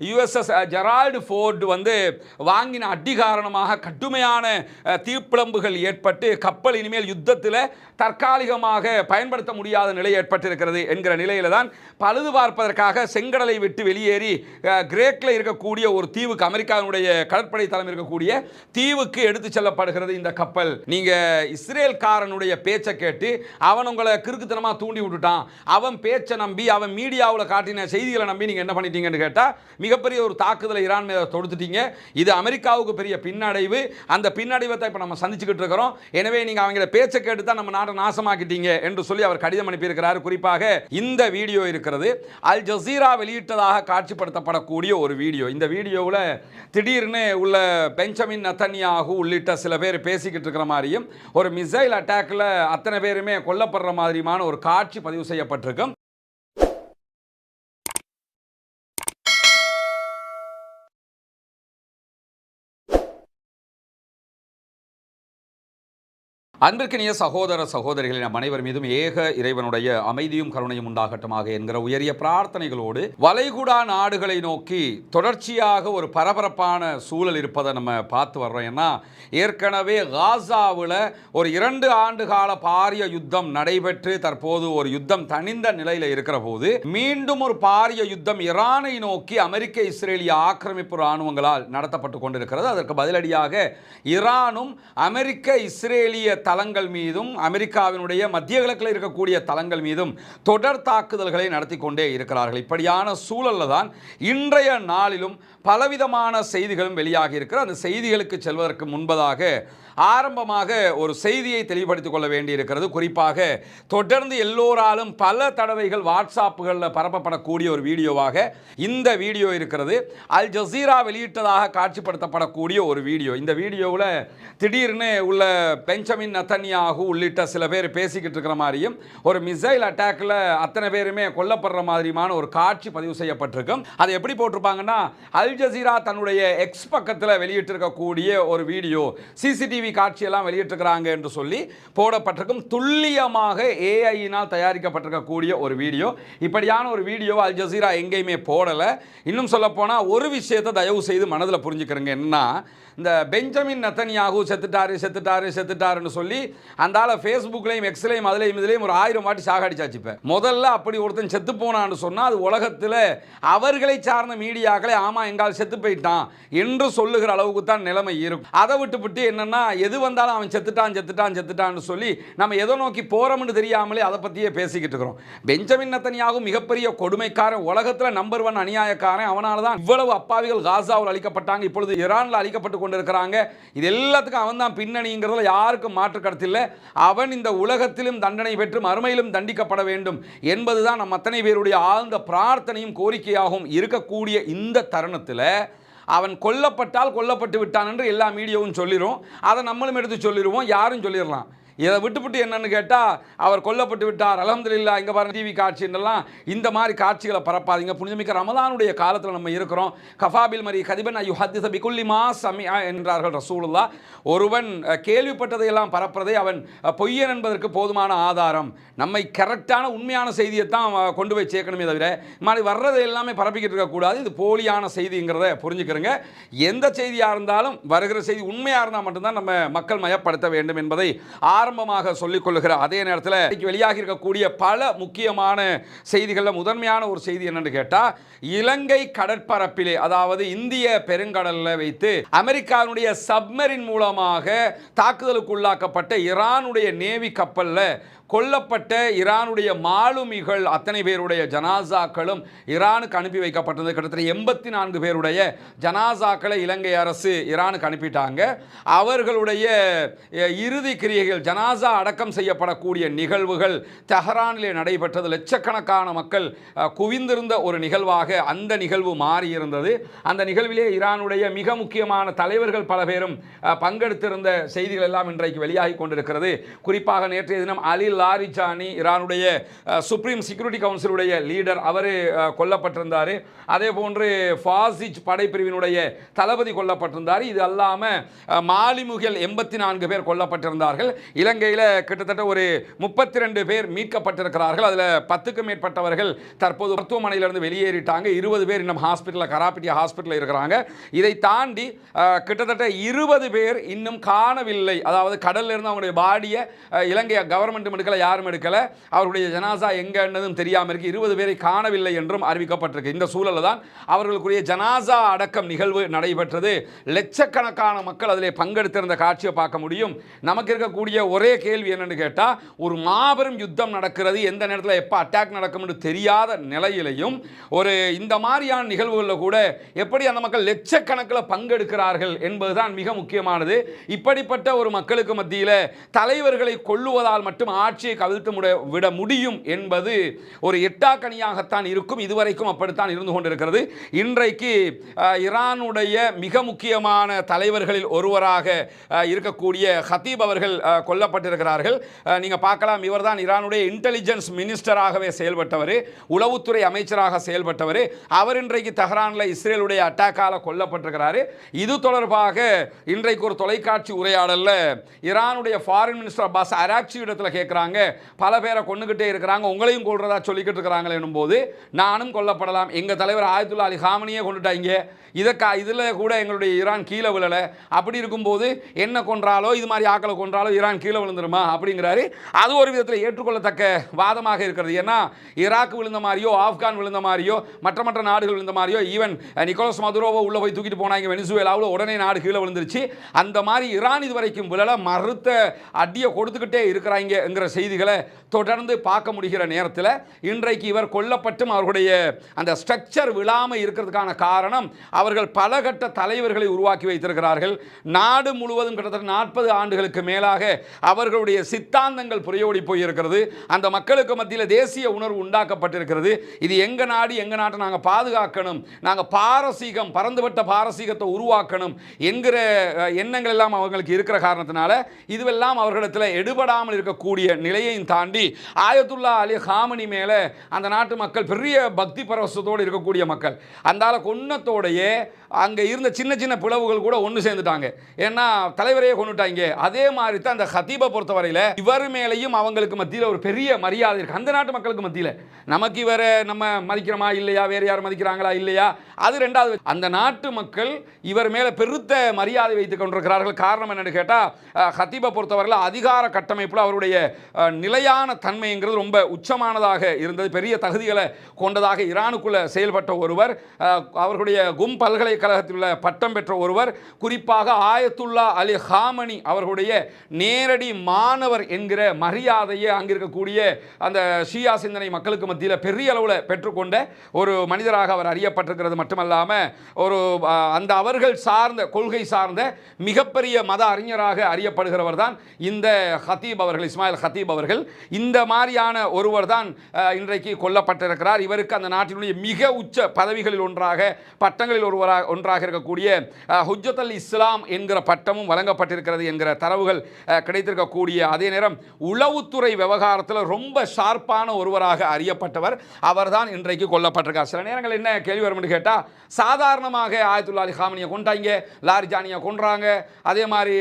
USS Gerald Ford வந்து வாங்கின அடி காரணமாக கடுமையான தீப்பிழம்புகள் ஏற்பட்டு கப்பல் இனிமேல் யுத்தத்தில் தற்காலிகமாக பயன்படுத்த முடியாத நிலை ஏற்பட்டிருக்கிறது என்கிற நிலையில தான் பழுது பார்ப்பதற்காக செங்கடலை விட்டு வெளியேறி கிரேக்கில் இருக்கக்கூடிய ஒரு தீவுக்கு, அமெரிக்காவுடைய கடற்படை தளம் இருக்கக்கூடிய தீவுக்கு எடுத்து செல்லப்படுகிறது இந்த கப்பல். நீங்க இஸ்ரேல்காரனுடைய பேச்சை கேட்டு அவன் உங்களை கிறுக்குத்தனமா தூண்டி விட்டுட்டான், அவன் பேச்சை நம்பி அவன் மீடியாவில் காட்டின செய்திகளை நம்பி நீங்க என்ன பண்ணிட்டீங்கன்னு கேட்டா மிகப்பெரிய ஒரு தாக்குதலை ஈரான் மீது தொடுத்துட்டீங்க. இது அமெரிக்காவுக்கு பெரிய பின்னடைவு. அந்த பின்னடைவை தான் இப்ப நம்ம சந்திச்சுக்கிட்டு இருக்கிறோம். எனவே நீங்க அவங்கள பேச்சை கேட்டு தான் நம்ம நாட்டை நாசமாக்கிட்டீங்க என்று சொல்லி அவர் கடிதம் அனுப்பியிருக்கிறார். குறிப்பாக இந்த வீடியோ இருக்கிறது, அல் ஜசீரா வெளியிட்டதாக காட்சிப்படுத்தப்படக்கூடிய ஒரு வீடியோ. இந்த வீடியோவில் திடீர்னு உள்ள பெஞ்சமின் நெதன்யாகு உள்ளிட்ட சில பேர் பேசிக்கிட்டு இருக்கிற மாதிரியும் ஒரு மிசைல் அட்டாக்ல அத்தனை பேருமே கொல்லப்படுற மாதிரியான ஒரு காட்சி பதிவு செய்யப்பட்டிருக்கும். அன்பிற்கினிய சகோதர சகோதரிகளை நம் அனைவர் மீதும் ஏக இறைவனுடைய அமைதியும் கருணையும் உண்டாகட்டுமாக என்கிற உயரிய பிரார்த்தனைகளோடு வளைகுடா நாடுகளை நோக்கி தொடர்ச்சியாக ஒரு பரபரப்பான சூழல் இருப்பதை நம்ம பார்த்து வர்றோம். ஏன்னா ஏற்கனவே காசாவில் ஒரு 2 ஆண்டு கால பாரிய யுத்தம் நடைபெற்று தற்போது ஒரு யுத்தம் தணிந்த நிலையில் இருக்கிற போது மீண்டும் ஒரு பாரிய யுத்தம் ஈரானை நோக்கி அமெரிக்க இஸ்ரேலிய ஆக்கிரமிப்பு இராணுவங்களால் நடத்தப்பட்டு கொண்டிருக்கிறது. அதற்கு பதிலடியாக ஈரானும் அமெரிக்க இஸ்ரேலிய தளங்கள் மீதும் அமெரிக்காவினுடைய மத்திய கிழக்கில் இருக்கக்கூடிய தளங்கள் மீதும் தொடர் தாக்குதல்களை நடத்தி கொண்டே இருக்கிறார்கள். இப்படியான சூழல்ல தான் இன்றைய நாளிலும் பலவிதமான செய்திகளும் வெளியாகி இருக்கிற. அந்த செய்திகளுக்கு செல்வதற்கு முன்பதாக ஆரம்பமாக ஒரு செய்தியை தெளிவுபடுத்திக் கொள்ள வேண்டியிருக்கிறது. குறிப்பாக தொடர்ந்து எல்லோராலும் பல தடவைகள் வாட்ஸ்அப்புகளில் பரப்பப்படக்கூடிய ஒரு வீடியோவாக இந்த வீடியோ இருக்கிறது. அல் ஜசீரா வெளியிட்டதாக காட்சிப்படுத்தப்படக்கூடிய ஒரு வீடியோ. இந்த வீடியோவில் திடீர்னு உள்ள பெஞ்சமின் நெதன்யாகு உள்ளிட்ட சில பேர் பேசிக்கிட்டு இருக்கிற மாதிரியும் ஒரு மிசைல் அட்டாக்ல அத்தனை பேருமே கொல்லப்படுற மாதிரியான ஒரு காட்சி பதிவு செய்யப்பட்டிருக்கும். அதை எப்படி போட்டிருப்பாங்கன்னா, அல் ஜசீரா தன்னுடைய எக்ஸ் பக்கத்தில் வெளியிட்டிருக்கக்கூடிய ஒரு வீடியோ, சிசிடிவி காட்சியெல்லாம் வெளியிட்டிருக்கிறாங்க என்று சொல்லி போடப்பட்டிருக்கும். துல்லியமாக ஏஐயினால் தயாரிக்கப்பட்டிருக்கக்கூடிய ஒரு வீடியோ. இப்படியான ஒரு வீடியோ அல் ஜசீரா எங்கேயுமே போடலை. இன்னும் சொல்ல போனால் ஒரு விஷயத்தை தயவு செய்து மனதில் புரிஞ்சுக்கிறேங்க. என்னன்னா, இந்த பெஞ்சமின் நெதன்யாகு செத்துட்டாருன்னு சொல்லி அந்தால ஃபேஸ்புக்லையும் எக்ஸ்லையும் அதுலையும் இதுலையும் ஒரு 1000 வாட்டி சாகடிச்சாச்சு. இப்போ முதல்ல அப்படி ஒருத்தன் செத்து போனான்னு சொன்னால் அது உலகத்தில் அவர்களை சார்ந்த மீடியாக்களை ஆமாம் எங்கால் செத்து போயிட்டான் என்று சொல்லுகிற அளவுக்கு தான் நிலைமை இருக்கும். அதை விட்டு என்னன்னா எது வந்தாலும் அவன் செத்துட்டான்னு சொல்லி நம்ம எதை நோக்கி போறோம்னு தெரியாமலே அதை பற்றியே பேசிக்கிட்டு இருக்கிறோம். பெஞ்சமின் நெதன்யாகு மிகப்பெரிய கொடுமைக்காரன், உலகத்தில் நம்பர் 1 அநியாயக்காரன். அவனால தான் இவ்வளவு அப்பாவிகள் காசாவில் அளிக்கப்பட்டாங்க, இப்பொழுது ஈரானில் அளிக்கப்பட்டு கொண்டிருக்கிறாங்க. இது எல்லாத்துக்கும் அவன் தான் பின்னணிங்கிறதுல யாருக்கும் மாற்று கருத்து இல்லை. அவன் இந்த உலகத்திலும் தண்டனை பெற்று மறுமையிலும் தண்டிக்கப்பட வேண்டும் என்பதுதான் நம் அத்தனை பேருடைய ஆழ்ந்த பிரார்த்தனையும் கோரிக்கையாகவும் இருக்கக்கூடிய இந்த தருணத்தில் அவன் கொல்லப்பட்டால் கொல்லப்பட்டு விட்டான் என்று எல்லா மீடியாவும் சொல்லிடும். அதை நம்மளும் எடுத்து சொல்லிடுவோம், யாரும் சொல்லிடலாம். இதை விட்டுவிட்டு என்னன்னு கேட்டால் அவர் கொல்லப்பட்டு விட்டார் அல்ஹம்துலில்லாஹ் இங்கே பாருங்க டிவி காட்சின்னெல்லாம் இந்த மாதிரி காட்சிகளை பரப்பாதீங்க. புனிதமிக்க ரமலானுடைய காலத்தில் நம்ம இருக்கிறோம். கஃபாபில் மரி கதிபன் ஐயு ஹத்திஸ பிகுல்லி மா சமிஆ என்றார்கள் ரசூலுல்லாஹ். ஒருவன் கேள்விப்பட்டதையெல்லாம் பரப்புறதை அவன் பொய்யன் என்பதற்கு போதுமான ஆதாரம். நம்மை கரெக்டான உண்மையான செய்தியை தான் கொண்டு போய் சேர்க்கணுமே தவிர இந்த மாதிரி வர்றதை எல்லாமே பரப்பிக்கிட்டு இருக்கக்கூடாது. இது போலியான செய்திங்கிறத புரிஞ்சுக்கிறங்க. எந்த செய்தியாக இருந்தாலும் வருகிற செய்தி உண்மையாக இருந்தால் மட்டும்தான் நம்ம மக்கள் மயப்படுத்த வேண்டும் என்பதை ஆரம்பமாக சொல்லிக் கொள்ளுகிற அதே நேரத்தில் வெளியாகி இருக்கக்கூடிய பல முக்கியமான செய்திகளில் முதன்மையான ஒரு செய்தி என்னன்னு கேட்டால், இலங்கை கடற்பரப்பிலே அதாவது இந்திய பெருங்கடலில் வைத்து அமெரிக்காவுடைய சப்மரின் மூலமாக தாக்குதலுக்கு உள்ளாக்கப்பட்ட ஈரானுடைய நேவி கப்பலில் கொல்லப்பட்ட ஈரானுடைய மாலுமிகள் அத்தனை பேருடைய ஜனாசாக்களும் ஈரானுக்கு அனுப்பி வைக்கப்பட்டது. கிட்டத்தட்ட 84 பேருடைய ஜனாசாக்களை இலங்கை அரசு ஈரானுக்கு அனுப்பிட்டாங்க. அவர்களுடைய இறுதி கிரியைகள், ஜனாசா அடக்கம் செய்யப்படக்கூடிய நிகழ்வுகள் தெஹரானிலே நடைபெற்றது. லட்சக்கணக்கான மக்கள் குவிந்திருந்த ஒரு நிகழ்வாக அந்த நிகழ்வு மாறியிருந்தது. அந்த நிகழ்விலே ஈரானுடைய மிக முக்கியமான தலைவர்கள் பல பேரும் பங்கெடுத்திருந்த செய்திகள் எல்லாம் இன்றைக்கு வெளியாகி கொண்டிருக்கிறது. குறிப்பாக நேற்றைய தினம் அலி லாரிஜானி, ஈரானுடைய சுப்ரீம் செக்யூரிட்டி கவுன்சிலுடைய லீடர், அவர் கொல்லப்பட்டிருந்தார். அதே போன்று ஃபாசிஜ் படைப்பிரிவினுடைய தளபதி கொல்லப்பட்டிருந்தார். இது அல்லாமல் மாலிமுகில் 84 பேர் கொல்லப்பட்டிருந்தார்கள். இலங்கையில் கிட்டத்தட்ட ஒரு 32 பேர் மீட்கப்பட்டிருக்கிறார்கள். அதில் 10க்கும் மேற்பட்டவர்கள் தற்போது மருத்துவமனையிலிருந்து வெளியேறிட்டாங்க. 20 பேர் இன்னும் ஹாஸ்பிட்டலில், கராப்பிட்டியா ஹாஸ்பிட்டலில் இருக்கிறாங்க. இதை தாண்டி கிட்டத்தட்ட 20 பேர் இன்னும் காணவில்லை. அதாவது கடல்ல இருந்து அவங்களுடைய பாடியை இலங்கை கவர்மெண்ட்டும் எடுக்கல, யாரும் எடுக்கல. அவருடைய ஜனாசா எங்கன்னதும் தெரியாமல் இருக்கு. 20 பேரை காணவில்லை என்றும் அறிவிக்கப்பட்டிருக்கு. இந்த சூழலில் தான் அவர்களுக்குரிய ஜனாசா அடக்கம் நிகழ்வு நடைபெற்றது. லட்சக்கணக்கான மக்கள் அதில் பங்கெடுத்திருந்த காட்சியை பார்க்க முடியும். நமக்கு இருக்கக்கூடிய ஒரே கேள்வி என்னன்னு கேட்டால், ஒரு மாபெரும் யுத்தம் நடக்கிறது, எந்த நேரத்தில் எப்போ அட்டாக் நடக்கும் என்று தெரியாத நிலையிலையும் ஒரு இந்த மாதிரியான நிகழ்வுகளில் கூட எப்படி அந்த மக்கள் லட்சக்கணக்கில் பங்கெடுக்கிறார்கள் என்பதுதான் மிக முக்கியமானது. இப்படிப்பட்ட ஒரு மக்களுக்கு மத்தியில் தலைவர்களை கொல்லுவதால் மட்டும் ஆட்சியை கவிழ்த்து விட முடியும் என்பது ஒரு எட்டாக்கணியாகத்தான் இருக்கும். இதுவரைக்கும் அப்படித்தான் இருந்து கொண்டிருக்கிறது. இன்றைக்கு ஈரானுடைய மிக முக்கியமான தலைவர்களில் ஒருவராக இருக்கக்கூடிய ஹத்தீப் அவர்கள் கொல்லப்பட்டிருக்கிறார்கள். நீங்க பார்க்கலாம், இவர்தான் ஈரானுடைய இன்டெலிஜென்ஸ் மினிஸ்டராகவே செயல்பட்டவர், உளவுத்துறை அமைச்சராக செயல்பட்டவர். அவர் இன்றைக்கு தெஹ்ரானில் இஸ்ரேலுடைய அட்டாக்கால கொல்லப்பட்டிருக்கிறார். இது தொடர்பாக இன்றைக்கு ஒரு தொலைக்காட்சி உரையாடலில் ஈரானுடைய ஃபாரின் மினிஸ்டர் அப்பாஸ் அராக்சி இடத்துல கேட்குறாங்க, பல பேரை கொண்டுகிட்டே இருக்கிறாங்க, உங்களையும் கொள்றதா சொல்லிக்கிட்டு இருக்கிறாங்களே என்னும்போது, நானும் கொல்லப்படலாம், எங்கள் தலைவர் ஆயத்துல்லா அலி காமனியே கொண்டுட்டாங்க, இதில் கூட எங்களுடைய ஈரான் கீழே விழலை, அப்படி இருக்கும்போது என்ன கொன்றாலோ இது மாதிரி ஆக்களை கொன்றாலோ ஈரான் கீழே விழுந்துருமா அப்படிங்கிறாரு. அது ஒரு விதத்தில் ஏற்றுக்கொள்ளத்தக்க வாதமாக இருக்கிறது. ஏன்னா ஈராக் விழுந்த மாதிரியோ, ஆப்கான் விழுந்த மாதிரியோ, மற்ற நாடுகள் விழுந்த மாதிரியோ, ஈவன் நிக்கோலஸ் மதுரோவை உள்ள போய் தூக்கிட்டு போனாங்க வெனிசுவேலாவில், உடனே நாடு கீழே விழுந்துருச்சு. அந்த மாதிரி ஈரான் இது வரைக்கும் விழலை, மறுத்த அடியை கொடுத்துக்கிட்டே இருக்கிறாங்கிற செய்திகளை தொடர்ந்து பார்க்க முடிகிற நேரத்தில் இன்றைக்கு இவர் கொல்லப்பட்டும் அவர்களுடைய அந்த ஸ்ட்ரக்சர் விழாமல் இருக்கிறதுக்கான காரணம், அவர்கள் பல கட்ட தலைவர்களை உருவாக்கி வைத்திருக்கிறார்கள். நாடு முழுவதும் கிட்டத்தட்ட 40 ஆண்டுகளுக்கு மேலாக அவர்களுடைய சித்தாந்தங்கள் புரையோடி போயிருக்கிறது. அந்த மக்களுக்கு மத்தியில் தேசிய உணர்வு உண்டாக்கப்பட்டிருக்கிறது. இது எங்க நாடு, எங்க நாட்டை நாங்கள் பாதுகாக்கணும், நாங்கள் பாரசீகம், பறந்துபட்ட பாரசீகத்தை உருவாக்கணும் என்கிற எண்ணங்கள் எல்லாம் அவங்களுக்கு இருக்கிற காரணத்தினால இதுவெல்லாம் அவர்களிடத்தில் எடுபடாமல் இருக்கக்கூடிய நிலையையும் தாண்டி ஆயத்துல்லா அலி காமனி மேலே அந்த நாட்டு மக்கள் பெரிய பக்தி பரவசத்தோடு இருக்கக்கூடிய மக்கள். அந்த கொன்னத்தோடையே அங்கே இருந்த சின்ன சின்ன பிளவுகள் கூட ஒன்று சேர்ந்துட்டாங்க. ஏன்னா தலைவரையே கொண்டுட்டாங்க. அதே மாதிரி தான் அந்த ஹத்தீபை பொறுத்தவரையில் இவர் மேலேயும் அவங்களுக்கு மத்தியில் ஒரு பெரிய மரியாதை இருக்கு. அந்த நாட்டு மக்களுக்கு மத்தியில் நமக்கு இவரை நம்ம மதிக்கிறோமா இல்லையா, வேறு யார் மதிக்கிறாங்களா இல்லையா, அது ரெண்டாவது. அந்த நாட்டு மக்கள் இவர் மேலே பெருத்த மரியாதை வைத்துக் கொண்டிருக்கிறார்கள். காரணம் என்னன்னு கேட்டால், ஹத்தீபை பொறுத்தவரையில் அதிகார கட்டமைப்பில் அவருடைய நிலையான தன்மைங்கிறது ரொம்ப உச்சமானதாக இருந்தது. பெரிய தகுதிகளை கொண்டதாக ஈரானுக்குள்ள செயல்பட்ட ஒருவர், அவர்களுடைய கும் பல்கலைக்கழகத்தில் உள்ள பட்டம் பெற்ற ஒருவர், குறிப்பாக ஆயத்துல்லா அலி காமனி அவர்களுடைய நேரடி மாணவர் என்கிற மரியாதையை அங்கிருக்கக்கூடிய அந்த ஷியா சிந்தனை மக்களுக்கு மத்தியில் பெரிய அளவில் பெற்றுக்கொண்ட ஒரு மனிதராக அவர் அறியப்பட்டிருக்கிறது மட்டுமல்லாமல் ஒரு அந்த அவர்கள் சார்ந்த கொள்கை சார்ந்த மிகப்பெரிய மத அறிஞராக அறியப்படுகிறவர் தான் இந்த ஹத்தீப் அவர்கள், இஸ்மாயில் ஹத்தீப் அவர்கள். இந்த மாதிரியான ஒருவர் தான் இன்றைக்கு கொல்லப்பட்டிருக்கிறார். இவருக்கு அந்த நாட்டினுடைய மிக உச்ச பதவிகளில் ஒன்றாக, பட்டங்களில் ஒன்றாக இருக்கக்கூடிய ஹுஜ்ஜத் அல் இஸ்லாம் என்கிற பட்டமும் வழங்கப்பட்டிருக்கிறது என்கிற தரவுகள் கிடைத்திருக்கக்கூடிய அதே நேரம் உளவுத்துறை விவகாரத்தில் ரொம்ப ஷார்ப்பான ஒருவராக அறியப்பட்டவர் அவர்தான் இன்றைக்கு கொல்லப்பட்டிருக்கார். சில நேரங்கள் என்ன கேள்வி வரும் என்று கேட்டால், சாதாரணமாக ஆயத்துல்லா அலி காமனியை கொண்டாங்க, லாரிஜானியை கொன்றாங்க, அதே மாதிரி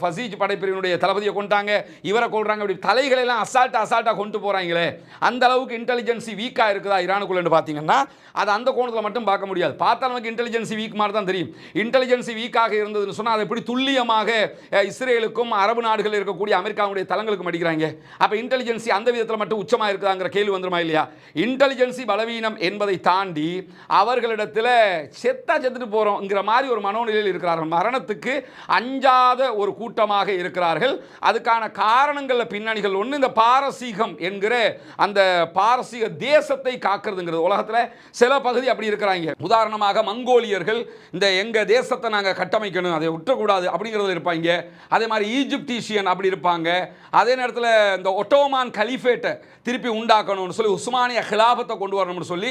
ஃபசீஜ் படைப்பிரிவினுடைய தளபதியை கொண்டாங்க, இவரை கொள்றாங்க, இப்படி தலைகளெல்லாம் அசால்ட்டாக கொண்டு போகிறாங்களே, அந்த அளவுக்கு இன்டெலிஜென்சி வீக்காக இருக்குதா ஈரானுக்குள்ளே பார்த்தீங்கன்னா, அது அந்த கோணத்தில் மட்டும் பார்க்க முடியாது. பார்த்தா நமக்கு இன்டெலிஜென்சி வீக் மாதிரி தான் தெரியும். இன்டெலிஜென்சி வீக்காக இருந்ததுன்னு சொன்னால் அது எப்படி துல்லியமாக இஸ்ரேலுக்கும் அரபு நாடுகளில் இருக்கக்கூடிய அமெரிக்காவுடைய தளங்களுக்கும் அடிக்கிறாங்க. அப்போ இன்டெலிஜென்சி அந்த விதத்தில் மட்டும் உச்சமாக இருக்குதாங்கிற கேள்வி வந்துருமா இல்லையா? இன்டெலிஜென்சி பலவீனம் என்பதை தாண்டி அவர்களிடத்தில் செத்துட்டு போகிறோங்கிற மாதிரி ஒரு மனோநிலையில் இருக்கிறார்கள். மரணத்துக்கு அஞ்சாத ஒரு கூட்டமாக இருக்கிறார்கள். அதுக்கான காரணங்களில் பின்னணிகள் ஒன்று, இந்த பாரசீகம் என்கிற அந்த பாரசீக தேசத்தை காக்கிறதுங்கிறது. உலகத்தில் சில பகுதி அப்படி இருக்கிறாங்க. உதாரணமாக மங்கோலியர்கள் இந்த எங்க தேசத்தை நாங்கள் கட்டமைக்கணும், அதை விட்டக்கூடாது அப்படிங்கிறது இருப்பாங்க. அதே மாதிரி ஈஜிப்டீஷியன் அப்படி இருப்பாங்க. அதே நேரத்தில் இந்த ஒட்டோமான் கலிஃபேட்டை திருப்பி உண்டாக்கணும்னு சொல்லி, உஸ்மானிய ஹிலாபத்தை கொண்டு வரணும்னு சொல்லி,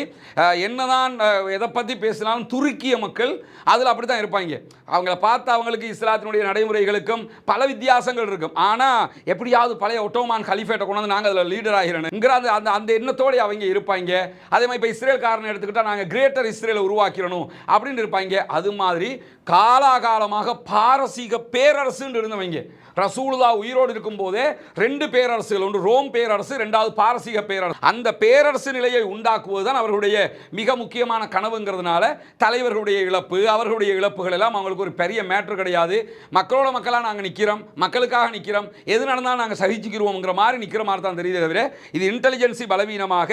என்னதான் எதை பற்றி பேசினாலும் துருக்கிய மக்கள் அதில் அப்படி தான் இருப்பாங்க. அவங்கள பார்த்து அவங்களுக்கு இஸ்லாத்தினுடைய நடைமுறைகளுக்கும் பல வித்தியாசங்கள் இருக்கும். ஆனால் எப்படியாவது பழைய ஒட்டோமான் கலிஃபேட்டை கொண்டு வந்து நாங்கள் அதில் லீடர் ஆகிறோங்கிற அந்த எண்ணத்தோடு அவங்க இருப்பாங்க. அதே மாதிரி இப்போ இஸ்ரேல் காரனை எடுத்துக்கிட்டால் நாங்கள் கிரேட்டர் இஸ்ரேலை உருவாக்கிறணும் அப்படின்னு இருப்பாங்க. அது மாதிரி காலாகாலமாக பாரசீக பேரரசுன்னு இருந்தவங்க, ரசூலுல்லாஹ் உயிரோடு இருக்கும் போதே 2 பேரரசுகள், ஒன்று ரோம் பேரரசு, 2வது பாரசீக பேரரசு. அந்த பேரரசு நிலையை உண்டாக்குவதுதான் அவர்களுடைய மிக முக்கியமான கனவுங்கிறதுனால தலைவர்களுடைய இழப்பு, அவர்களுடைய இழப்புகள் எல்லாம் அவங்களுக்கு ஒரு பெரிய மேட்டர் கிடையாது. மக்களோட மக்களாக நாங்கள் நிற்கிறோம், மக்களுக்காக நிற்கிறோம், எது நடந்தாலும் நாங்கள் சகிச்சுக்கிறோம்ங்கிற மாதிரி நிற்கிற மாதிரி தான் தெரியுது தவிர இது இன்டெலிஜென்சி பலவீனமாக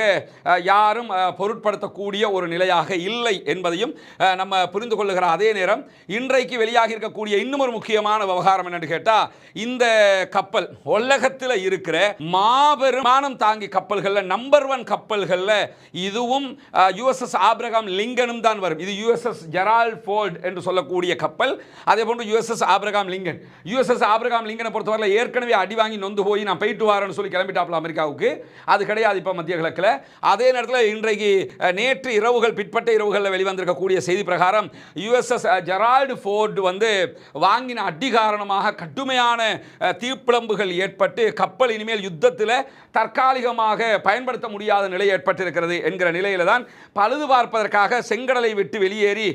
யாரும் பொருட்படுத்தக்கூடிய ஒரு நிலையாக இல்லை என்பதையும் நம்ம புரிந்து கொள்ளுகிற அதே நேரம் இன்றைக்கு வெளியாக இருக்கக்கூடிய இன்னும் ஒரு முக்கியமான விவகாரம் என்னன்னு கேட்டா, இந்த கப்பல் உலகத்தில் இருக்கிற மாபெரும் விமானம் தாங்கி கப்பல்கள்ல நம்பர் 1 கப்பல்கள்ல இதுவும் யுஎஸ்எஸ் ஆப்ரகாம் லிங்கனும் தான் வரும். இது யுஎஸ்எஸ் ஜெரால்ட் ஃபோர்ட் என்று சொல்லக்கூடிய கப்பல். அதே போன்று USS Abraham Lincoln. USS Abraham லிங்கனை பொறுத்தவரை ஏற்கனவே அடி வாங்கி நொந்து போய் நான் போயிட்டு வரேன்னு சொல்லி கிளம்பிட்டாப்ல அமெரிக்காவுக்கு. அது கிடையாது இப்போ மத்திய கிழக்கில். அதே நேரத்தில் இன்றைக்கு நேற்று இரவுகள் பிற்பட்ட இரவுகளில் வெளிவந்திருக்கக்கூடிய செய்தி பிரகாரம் யுஎஸ்எஸ் ஜெரால்ட் ஃபோர்ட் வந்து வாங்கின அடி காரணமாக கடுமையான தீப்பிழம்புகள் ஏற்பட்டு கப்பல் இனிமேல் யுத்தத்தில் தற்காலிகமாக பயன்படுத்த முடியாத நிலை ஏற்பட்டிருக்கிறது என்கிற நிலையில தான் பழுது பார்ப்பதற்காக செங்கடலை விட்டு வெளியேறி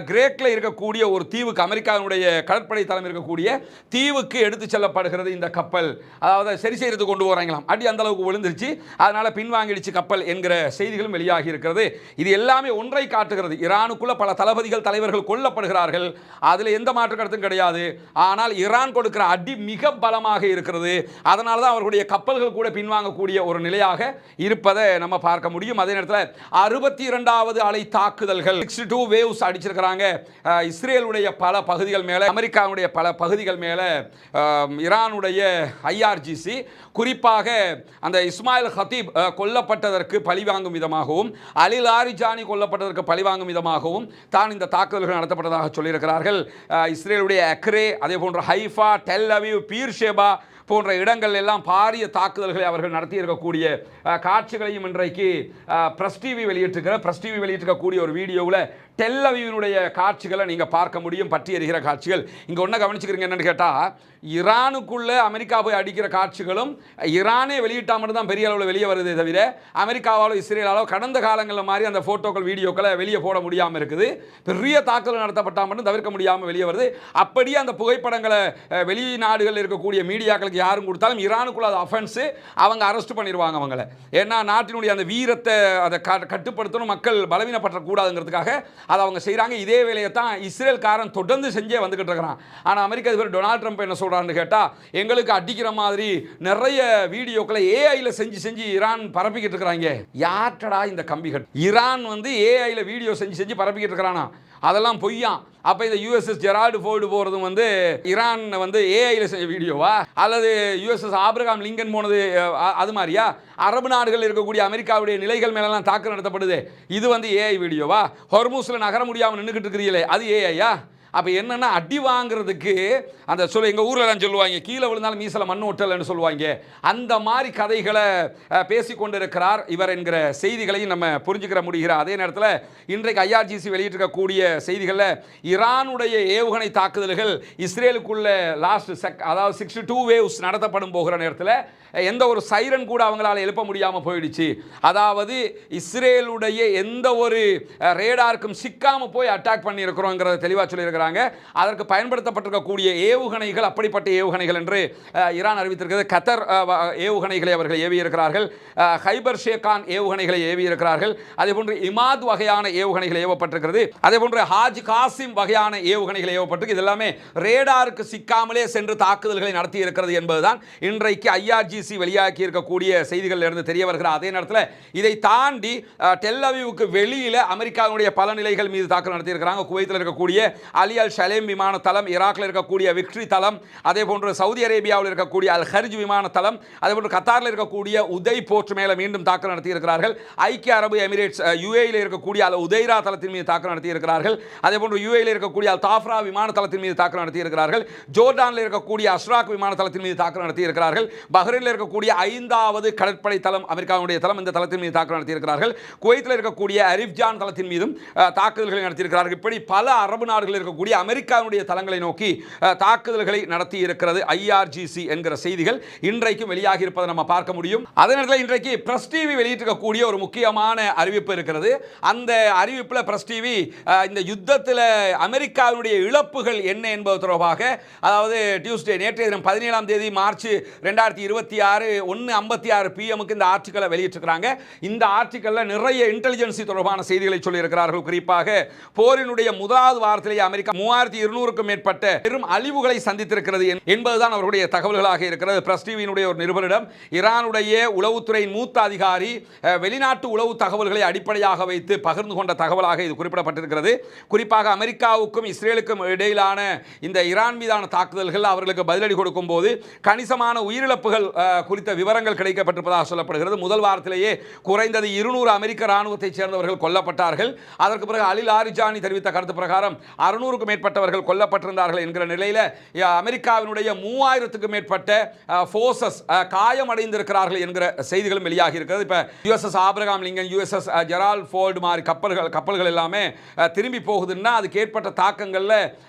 கிரேக்கில் இருக்கக்கூடிய ஒரு தீவுக்கு, அமெரிக்காவுடைய கடற்படை தலைமை இருக்கக்கூடிய தீவுக்கு எடுத்து செல்லப்படுகிறது இந்த கப்பல். அதாவது சரி செய்து கொண்டு போறாங்களாம். அடி அந்த அளவுக்கு விழுந்துருச்சு, அதனால பின்வாங்கிடுச்சு கப்பல் என்கிற செய்திகளும் வெளியாகி இருக்கிறது. இது எல்லாமே ஒன்றை காட்டுகிறது. ஈரானுக்குள்ள பல தளபதிகள் தலைவர்கள் கொல்லப்படுகிறார்கள், அதில் எந்த மாற்று கருத்தும் கிடையாது. ஆனால் ஈரான் கொடுக்கிற அடி மிக பலமாக இருக்கிறது. அதனால தான் அவர்களுடைய கப்பல்கள் கூட பின்வாங்கக்கூடிய ஒரு நிலையாக இருப்பதை நம்ம பார்க்க முடியும். அதே நேரத்தில் 62வது அலை தாக்குதல்கள் 62 வேவ்ஸ் அடிச்சிருக்கிறாங்க இஸ்ரேலுடைய பல பகுதிகள் மேலே, அமெரிக்காவுடைய பல பகுதிகள் மேலே. ஈரானுடைய ஐஆர்ஜிசி குறிப்பாக அந்த இஸ்மாயில் ஹத்தீப் கொல்லப்பட்டதற்கு பழிவாங்கும் விதமாகவும், அலி லாரிஜானி கொல்லப்பட்டதற்கு பழிவாங்கும் விதமாகவும் தான் இந்த தாக்குதல்கள் நடத்தப்பட்டதாக சொல்லியிருக்கிறார்கள். இஸ்ரேலுடைய அக்ரே, அதே போன்ற ஹைஃபா, டெல் அவீவ், பீர்ஷேபா போன்ற இடங்கள் எல்லாம் பாரிய தாக்குதல்களை அவர்கள் நடத்தி இருக்கக்கூடிய காட்சிகளையும் இன்றைக்கு பிரஸ் டிவி வெளியிட்டிருக்கக்கூடிய ஒரு வீடியோவில் டெல் அவீவினுடைய காட்சிகளை நீங்கள் பார்க்க முடியும். பற்றி எறிகிற காட்சிகள். இங்கே ஒன்றை கவனிச்சுக்கிறீங்க என்னன்னு கேட்டால், ஈரானுக்குள்ளே அமெரிக்கா போய் அடிக்கிற காட்சிகளும் ஈரானே வெளியிட்டால் மட்டும்தான் பெரிய அளவில் வெளியே வருதே தவிர அமெரிக்காவாலோ இஸ்ரேலாலோ கடந்த காலங்களில் மாதிரி அந்த ஃபோட்டோக்கள் வீடியோக்களை வெளியே போட முடியாமல் இருக்குது. பெரிய தாக்குதல் நடத்தப்பட்டால் மட்டும் தவிர்க்க முடியாமல் வெளியே வருது. அப்படியே அந்த புகைப்படங்களை வெளிநாடுகளில் இருக்கக்கூடிய மீடியாக்களுக்கு யாரும் கொடுத்தாலும் ஈரானுக்குள்ள அது அஃபென்ஸு, அவங்க அரெஸ்ட் பண்ணிடுவாங்க அவங்கள. ஏன்னா நாட்டினுடைய அந்த வீரத்தை அதை கட்டுப்படுத்தணும், மக்கள் பலவீனப்படக்கூடாதுங்கிறதுக்காக அதை அவங்க செய்கிறாங்க. இதே வேலையை தான் இஸ்ரேல்காரன் தொடர்ந்து செஞ்சே வந்துகிட்டு இருக்கிறான். ஆனால் அமெரிக்க அதிபர் டொனால்ட் ட்ரம்ப் என்ன சொல்கிறான்னு கேட்டால், எங்களுக்கு அடிக்கிற மாதிரி நிறைய வீடியோக்களை ஏஐயில் செஞ்சு ஈரான் பரப்பிக்கிட்டு இருக்கிறாங்க. யார்டா இந்த கம்பிகள்? ஈரான் வந்து ஏஐயில் வீடியோ செஞ்சு பரப்பிக்கிட்டு இருக்கிறானா? அதெல்லாம் பொய்யான். அப்போ இந்த யுஎஸ்எஸ் ஜெரால்ட் ஃபோர்டு போகிறதும் வந்து ஈரான் வந்து ஏஐயில் செஞ்ச வீடியோவா, அல்லது யுஎஸ்எஸ் ஆப்ரகாம் லிங்கன் போனது அது மாதிரியா? அரபு நாடுகளில் இருக்கக்கூடிய அமெரிக்காவுடைய நிலைகள் மேலெல்லாம் தாக்குதல் நடத்தப்படுது, இது வந்து ஏஐ வீடியோவா? ஹொர்மூஸில் நகர முடியாமல் நின்றுக்கிட்டு இருக்கிறீங்களே, அது ஏஐயா? அப்போ என்னென்னா அடி வாங்குறதுக்கு அந்த எங்கள் ஊரில் சொல்லுவாங்க, கீழே விழுந்தாலும் மீசல மண் ஒட்டல்னு சொல்லுவாங்க. அந்த மாதிரி கதைகளை பேசி கொண்டிருக்கிறார் இவர் என்கிற செய்திகளையும் நம்ம புரிஞ்சுக்கிற முடிகிற அதே நேரத்தில் இன்றைக்கு ஐஆர்ஜிசி வெளியிட்டிருக்கக்கூடிய செய்திகளில் ஈரானுடைய ஏவுகணை தாக்குதல்கள் இஸ்ரேலுக்குள்ள அதாவது 62 வேவ்ஸ் நடத்தப்படும் போகிற நேரத்தில் எந்த ஒரு சைரன் கூட அவங்களால எழுப்ப முடியாமல் போயிடுச்சு. அதாவது இஸ்ரேலுடைய எந்த ஒரு ரேடாருக்கும் சிக்காமல் போய் அட்டாக் பண்ணியிருக்கிறோங்கிறத தெளிவாக சொல்லியிருக்கிறாங்க. அதற்கு பயன்படுத்தப்பட்டிருக்கக்கூடிய ஏவுகணைகள் அப்படிப்பட்ட ஏவுகணைகள் என்று ஈரான் அறிவித்திருக்கிறது. கத்தர் ஏவுகணைகளை அவர்கள் ஏவி இருக்கிறார்கள், ஹைபர் ஷேகான் ஏவுகணைகளை ஏவி இருக்கிறார்கள், அதேபோன்று இமாத் வகையான ஏவுகணைகள் ஏவப்பட்டிருக்கிறது, அதேபோன்று ஹாஜ் காசிம் வகையான ஏவுகணைகள் ஏவப்பட்டிருக்கு. இது எல்லாமே ரேடாருக்கு சிக்காமலே சென்று தாக்குதல்களை நடத்தி இருக்கிறது என்பதுதான் இன்றைக்கு ஐஆர்ஜிசி வெளியாகி இருக்கக்கூடிய செய்திகள் இருந்து தெரிய வருகிற அதே நேரத்தில் இதை தாண்டி டெல் அவீவுக்கு வெளியில் அமெரிக்காவுடைய பல நிலைகள் மீது தாக்குதல் நடத்தி இருக்கிறாங்க. குவைத்தில் இருக்கக்கூடிய அலி அல் ஷலேம் விமான தளம், ஈராக்கில் இருக்கக்கூடிய விக்ட்ரி தளம், அதே போன்று சவுதி அரேபியாவில் இருக்கக்கூடிய அல் ஹர்ஜ் விமான தளம், அதே போன்று கத்தாரில் இருக்கக்கூடிய உதை போர்ட் மேலே மீண்டும் தாக்குதல் நடத்தி இருக்கிறார்கள். ஐக்கிய அரபு எமிரேட்ஸ் யுஏயில் இருக்கக்கூடிய அல் உதைரா தளத்தின் மீது தாக்குதல் நடத்தி இருக்கிறார்கள். அதே போன்று யுஏயில் இருக்கக்கூடிய அல் தாஃப்ரா விமான தளத்தின் மீது தாக்குதல் நடத்தி இருக்கிறார்கள். ஜோர்டானில் இருக்கக்கூடிய அஷ்ராக் விமான தளத்தின் மீது தாக்குதல் நடத்தி இருக்கிறார்கள். பஹ்ரைனில் குவைத்தில் இருக்கக்கூடிய 5வது கடற்படை தளம் அமெரிக்காவுடைய தளம், இந்த தளத்தின் மீது தாக்குதல் நடத்தியிருக்கிறார்கள். குவைத்தில் இருக்கக்கூடிய அரிஃப்ஜான் தளத்தின் மீதும் தாக்குதல்களை நடத்தியிருக்கிறார்கள். இப்படி பல அரபு நாடுகளில் இருக்கக்கூடிய அமெரிக்காவுடைய தளங்களை நோக்கி தாக்குதல்களை நடத்தி இருக்கிறது IRGC என்கிற செய்திகள் இன்றைக்கும் வெளியாகி இருப்பதை நம்ம பார்க்க முடியும். அதே நேரத்தில் இன்றைக்கு பிரஸ் டிவி வெளியிட்டிருக்கக்கூடிய ஒரு முக்கியமான அறிவிப்பு இருக்கிறது. அந்த அறிவிப்பில் பிரஸ் டிவி இந்த யுத்தத்தில் அமெரிக்காவுடைய இழப்புகள் என்ன என்பது தொடர்பாக, அதாவது டியூஸ்டே நேற்றைய தினம் 17ஆம் தேதி மார்ச் 2026 1:56 PM இந்த ஆர்டிக்கலை வெளியிட்டிருக்கிறாங்க. இந்த ஆர்டிக்கலில் நிறைய இன்டெலிஜென்சி தொடர்பான செய்திகளை சொல்லியிருக்கிறார்கள். குறிப்பாக போரினுடைய முதலாவது வாரத்திலேயே அமெரிக்கா 3200க்கும் மேற்பட்ட பெரும் அழிவுகளை சந்தித்திருக்கிறது என்பதுதான் அவர்களுடைய தகவல்களாக இருக்கிறது. பிரஸ் டிவியினுடைய ஒரு நிருபரிடம் ஈரானுடைய உளவுத்துறையின் மூத்த அதிகாரி வெளிநாட்டு உளவு தகவல்களை அடிப்படையாக வைத்து பகிர்ந்து கொண்ட தகவலாக இது குறிப்பிடப்பட்டிருக்கிறது. குறிப்பாக அமெரிக்காவுக்கும் இஸ்ரேலுக்கும் இடையிலான இந்த ஈரான் மீதான தாக்குதல்கள் அவர்களுக்கு பதிலடி கொடுக்கும் போது கணிசமான உயிரிழப்புகள் குறித்த விவரங்கள் கிடைக்கப்பட்டிருப்பதாக சொல்லப்படுகிறது. முதல் வாரத்திலேயே குறைந்தது 200 அமெரிக்க ராணுவத்தைச் சேர்ந்தவர்கள் கொல்லப்பட்டார்கள். அதற்கு பிறகு அலி லாரிஜானி தெரிவித்த கருத்து பிரகாரம் 600க்கும் மேற்பட்டவர்கள் கொல்லப்பட்டிருந்தார்கள் என்கிற நிலையில் அமெரிக்காவினுடைய 3000க்கும் மேற்பட்ட போர்சஸ் காயமடைந்திருக்கிறார்கள் என்கிற செய்திகளும் வெளியாகி இருக்கிறது. இப்போ USS Abraham Lincoln, USS Gerald Ford மாதிரி கப்பல்கள் எல்லாமே திரும்பி போகுதுன்னா அதுக்கு ஏற்பட்ட தாக்கங்களில்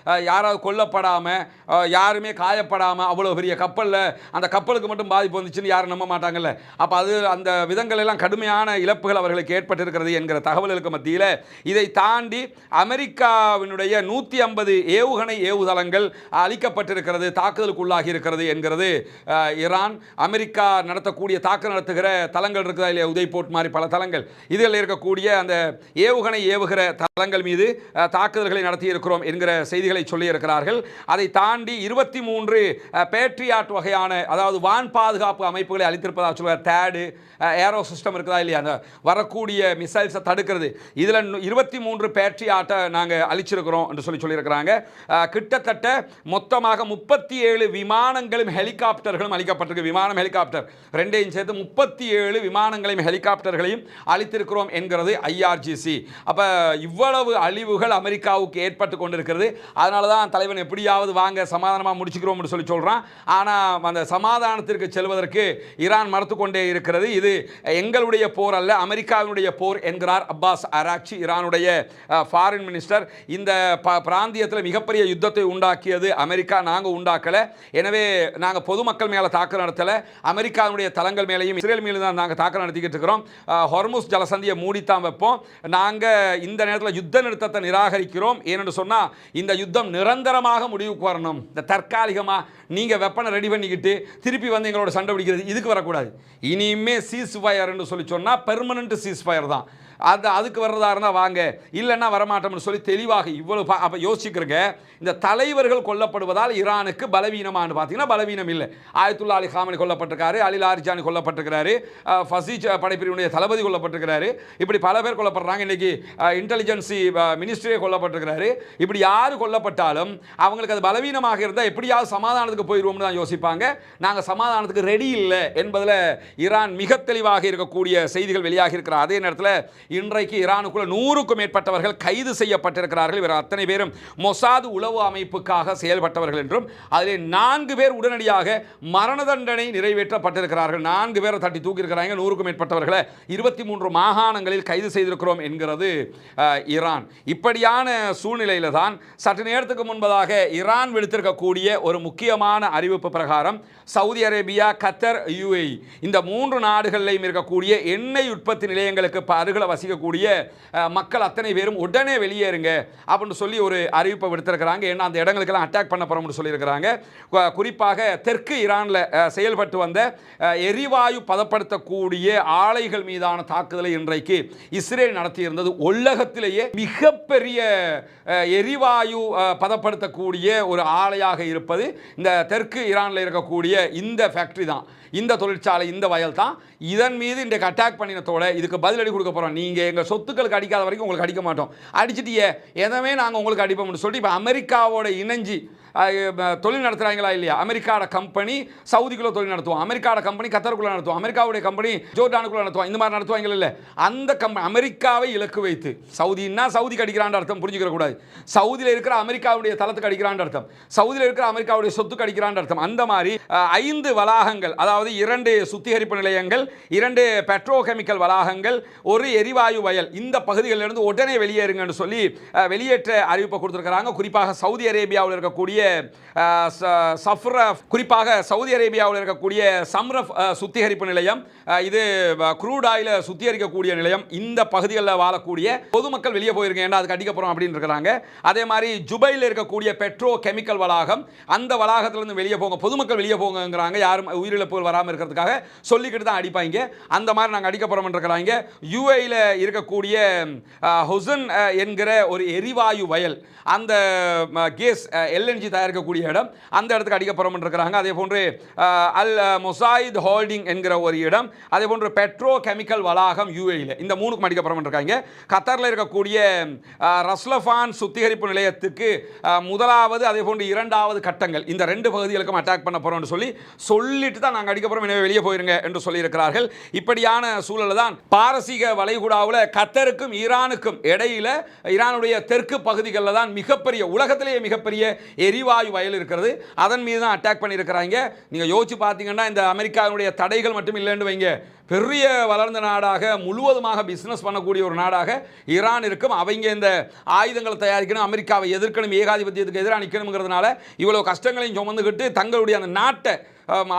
யாராவது கொல்லப்படாமல் யாருமே காயப்படாமல் அவ்வளோ பெரிய கப்பலில் அந்த கப்பலுக்கு மட்டும் பாதிப்பு வந்துச்சுன்னு யாரும் நம்ப மாட்டாங்கல்ல. அப்போ அது அந்த விதங்கள் எல்லாம் கடுமையான இழப்புகள் அவர்களுக்கு ஏற்பட்டிருக்கிறது என்கிற தகவல்களுக்கு மத்தியில் இதை தாண்டி அமெரிக்காவினுடைய 150 ஏவுகணை ஏவுதளங்கள் அளிக்கப்பட்டிருக்கிறது, தாக்குதலுக்கு உள்ளாகி இருக்கிறது என்கிறது ஈரான். அமெரிக்கா நடத்தக்கூடிய தாக்குதல் நடத்துகிற தளங்கள் இருக்குதா இல்லையா, உதய்போர்ட் மாதிரி பல தளங்கள், இதில் இருக்கக்கூடிய அந்த ஏவுகணை ஏவுகிற தளங்கள் மீது தாக்குதல்களை நடத்தி இருக்கிறோம் என்கிற செய்திகளை சொல்லி இருக்கிறார்கள். அதை தாண்டி 23 பேட்ரியாட் வகையான, அதாவது வான் பாதுகாப்பு அமைப்புகளை அளித்திருப்பதாக சொல்லுவார். தேடு ஏரோ சிஸ்டம் இருக்குதா இல்லையா, அந்த வரக்கூடிய மிசைல்ஸை தடுக்கிறது, இதில் 23 பேட்ரியாட்டை நாங்கள் அளிச்சிருக்கிறோம் என்று சொல்லியிருக்கிறாங்க. கிட்டத்தட்ட மொத்தமாக 37 விமானங்களும் ஹெலிகாப்டர்களும் அளிக்கப்பட்டிருக்கு. விமானம் ஹெலிகாப்டர் ரெண்டையும் சேர்த்து 37 விமானங்களையும் ஹெலிகாப்டர்களையும் அளித்திருக்கிறோம் என்கிறது IRGC. அப்போ இவ்வளவு அழிவுகள் அமெரிக்காவுக்கு ஏற்பட்டு கொண்டிருக்கிறது. அதனால தான் தலைவன் எப்படியாவது வாங்க சமாதானமாக முடிச்சுக்கிறோம் என்று சொல்கிறான். ஆனால் அந்த சமாதானத்திற்கு செல்வதற்கு ஈரான் மறுத்து கொண்டே இருக்கிறது. இது எங்களுடைய போர் அல்ல, அமெரிக்காவினுடைய போர் என்கிறார் அப்பாஸ் அராக்சி, ஈரானுடைய ஃபாரின் மினிஸ்டர். இந்த பிராந்தியத்தில் மிகப்பெரிய யுத்தத்தை உண்டாக்கியது அமெரிக்கா, நாங்கள் உண்டாக்கலை. எனவே நாங்கள் பொதுமக்கள் மேலே தாக்குதல் நடத்தலை, அமெரிக்காவுடைய தளங்கள் மேலேயும் இஸ்ரேல் மீது தான் நாங்கள் தாக்குதல் நடத்திக்கிட்டு இருக்கிறோம். ஹொர்முஸ் ஜலசந்தியை மூடித்தான் வைப்போம். நாங்கள் இந்த நேரத்தில் யுத்த நிறுத்தத்தை நிராகரிக்கிறோம். ஏனென்று சொன்னால் இந்த யுத்தம் நிரந்தரமாக முடிவுக்கு வரணும். இந்த தற்காலிகமாக நீங்கள் வெப்பனை ரெடி பண்ணிக்கிட்டு திருப்பி வந்து எங்களோட சண்டை பிடிக்கிறது இதுக்கு வரக்கூடாது. இனிமே சீஸ் ஃபயர் என்று சொல்லி சொன்னால் பெர்மனன்ட் சீஸ் ஃபயர் தான். அதுக்கு வர்றதா இருந்தால் வாங்க, இல்லைன்னா வரமாட்டோம்னு சொல்லி தெளிவாக இவ்வளவு. அப்போ யோசிக்கிறங்க, இந்த தலைவர்கள் கொல்லப்படுவதால் ஈரானுக்கு பலவீனமானு பார்த்தீங்கன்னா பலவீனம் இல்லை. ஆயத்துல்லா அலி காமனி கொல்லப்பட்டிருக்காரு, அலி லாரிஜானி கொல்லப்பட்டிருக்கிறாரு, ஃபசீஜ் படைப்பிரிவுடைய தளபதி கொல்லப்பட்டிருக்கிறாரு, இப்படி பல பேர் கொல்லப்படுறாங்க. இன்றைக்கி இன்டெலிஜென்சி மினிஸ்டரே கொல்லப்பட்டிருக்கிறாரு. இப்படி யார் கொல்லப்பட்டாலும் அவங்களுக்கு அது பலவீனமாக இருந்தால் எப்படியாவது சமாதானத்துக்கு போயிடுவோம்னு தான் யோசிப்பாங்க. நாங்கள் சமாதானத்துக்கு ரெடி இல்லை என்பதில் ஈரான் மிக தெளிவாக இருக்கக்கூடிய செய்திகள் வெளியாகி இருக்கிற அதே நேரத்தில் இன்றைக்கு ஈரானுக்குள்ள 100க்கும் மேற்பட்டவர்கள் கைது செய்யப்பட்டிருக்கிறார்கள். இவர் அத்தனை பேரும் மொசாத் உளவு அமைப்புக்காக செயல்பட்டவர்கள் என்றும் அதில் 4 பேர் உடனடியாக மரண தண்டனை நிறைவேற்றப்பட்டிருக்கிறார்கள். 4 பேரை தட்டி தூக்கியிருக்கிறாங்க. 100க்கும் மேற்பட்டவர்களை 23 மாகாணங்களில் கைது செய்திருக்கிறோம் என்கிறது ஈரான். இப்படியான சூழ்நிலையில் தான் சற்று நேரத்துக்கு முன்பதாக ஈரான் விடுத்திருக்கக்கூடிய ஒரு முக்கியமான அறிவிப்பு பிரகாரம் சவுதி அரேபியா, கத்தர், UAE இந்த 3 நாடுகளிலும் இருக்கக்கூடிய எண்ணெய் உற்பத்தி நிலையங்களுக்கு அருகில் வசிக்கக்கூடிய மக்கள் அத்தனை பேரும் உடனே வெளியேறுங்க அப்படின்னு சொல்லி ஒரு அறிவிப்பை விடுத்திருக்கிறாங்க. ஏன்னா அந்த இடங்களுக்கெல்லாம் அட்டாக் பண்ண போகிறோம்னு சொல்லியிருக்கிறாங்க. குறிப்பாக தெற்கு ஈரானில் செயல்பட்டு வந்த எரிவாயு பதப்படுத்தக்கூடிய ஆலைகள் மீதான தாக்குதலை இன்றைக்கு இஸ்ரேல் நடத்தியிருந்தது உலகத்திலேயே மிகப்பெரிய எரிவாயு பதப்படுத்தக்கூடிய ஒரு ஆலையாக இருப்பது இந்த தெற்கு ஈரானில் இருக்கக்கூடிய இந்த ஃபேக்டரி தான், இந்த தொழிற்சாலை, இந்த வயல் தான். இதன் மீது இன்றைக்கு அட்டாக் பண்ணினத்தோட இதுக்கு பதிலடி கொடுக்க போகிறோம். நீங்கள் எங்கள் சொத்துக்களுக்கு அடிக்காத வரைக்கும் உங்களுக்கு அடிக்க மாட்டோம், அடிச்சிட்டியே எதவே நாங்கள் உங்களுக்கு அடிப்போம்னு சொல்லிட்டு இப்போ அமெரிக்காவோட இணைஞ்சி தொழில் நடத்துகிறாங்களா இல்லையா? அமெரிக்காவோட கம்பெனி சவுதிக்குள்ள தொழில் நடத்துவோம், அமெரிக்காவோட கம்பெனி கத்தருக்குள்ள நடத்துவோம், அமெரிக்காவுடைய கம்பெனி ஜோர்டானுக்குள்ள நடத்துவோம், இந்த மாதிரி நடத்துவாங்க இல்லை? அந்த அமெரிக்காவை இலக்கு வைத்து, சவுதின்னா சவுதிக்கு அடிக்கிறான்னு அர்த்தம் புரிஞ்சுக்கிற கூடாது. சவுதியில் இருக்கிற அமெரிக்காவுடைய தளத்துக்கு அடிக்கிறான்னு அர்த்தம், சவுதியில் இருக்கிற அமெரிக்காவுடைய சொத்துக்கு அடிக்கிறான்னு அர்த்தம். அந்த மாதிரி 5 வளாகங்கள், அதாவது 2 சுத்திகரிப்பு நிலையங்கள், 2 பெட்ரோ கெமிக்கல் வளாகங்கள், ஒரு எரிவாயு வயல், இந்த பகுதிகளிலிருந்து உடனே வெளியேறுங்கன்னு சொல்லி வெளியேற்ற அறிவிப்பை கொடுத்திருக்கிறாங்க. குறிப்பாக சவுதி அரேபியாவில் இருக்கக்கூடிய குறிப்பாக சவுதி அரேபியாவில் இருக்கக்கூடிய சம்ரஃப் சுத்திகரிப்பு நிலையம், இது க்ரூட் ஆயில சுத்திகரிக்கக்கூடிய நிலையம், இந்த பகுதிகளில் வாழக்கூடிய பொதுமக்கள் வெளியே போயிருங்க, ஏன்னா அதுக்கு அடிக்க போறோம் அப்படின்னு இருக்கிறாங்க. அதே மாதிரி ஜுபையில் இருக்கக்கூடிய பெட்ரோ கெமிக்கல் வளாகம், அந்த வளாகத்திலிருந்து வெளியே போங்க, பொதுமக்கள் வெளியே போங்கிறாங்க, யாரும் உயிரிழப்புகள் வராமல் இருக்கிறதுக்காக சொல்லிக்கிட்டு தான் அடிப்பாங்க. அந்த மாதிரி நாங்கள் அடிக்க போறோம் இருக்கிறாங்க. யூஏயில் இருக்கக்கூடிய ஹுசன் என்கிற ஒரு எரிவாயு வயல், அந்த கேஸ் எல்என்ஜி தயாரிக்கக்கூடிய இடம், அந்த இடத்துக்கு அடிக்க போறோம் இருக்கிறாங்க. அதே போன்று அல் மொசாயித் ஹோல்டிங் என்கிற ஒரு இடம், அதே போன்று பெட்ரோ கெமிக்கல் வளாகம் யூஏயில், இந்த 3க்கும் அடிக்க போறோம் இருக்காங்க. கத்தாரில் இருக்கக்கூடிய ரஸ்லஃபான் சுத்திகரிப்பு நிலையத்துக்கு முதலாவது அதே போன்று 2வது கட்டங்கள், இந்த 2 பகுதிகளுக்கும் அட்டாக் பண்ண போறோம்னு சொல்லிட்டு தான் நாங்கள் அடிக்க போறோம், எனவே வெளியே போயிருங்க என்று சொல்லியிருக்கிறார்கள். இப்படியான சூழல் தான் பாரசீக வளைகுடாவில் கத்தருக்கும் ஈரானுக்கும் இடையில, ஈரானுடைய தெற்கு பகுதிகளில் தான் மிகப்பெரிய, உலகத்திலேயே மிகப்பெரிய எரிவாயு வயல் இருக்கிறது. அதன் மீது தான் அட்டாக் பண்ணியிருக்கிறாங்க. நீங்கள் யோசிச்சு பார்த்தீங்கன்னா இந்த அமெரிக்காவுடைய தடைகள் மட்டும் இல்லைன்னு வைங்க, பெரிய வளர்ந்த நாடாக முழுவதுமாக பிஸ்னஸ் பண்ணக்கூடிய ஒரு நாடாக ஈரான் இருக்கும். அவங்க இந்த ஆயுதங்களை தயாரிக்கணும், அமெரிக்காவை எதிர்க்கணும், ஏகாதிபத்தியத்துக்கு எதிராக நிற்கணுங்கிறதுனால இவ்வளவு கஷ்டங்களையும் சுமந்துக்கிட்டு தங்களுடைய அந்த நாட்டை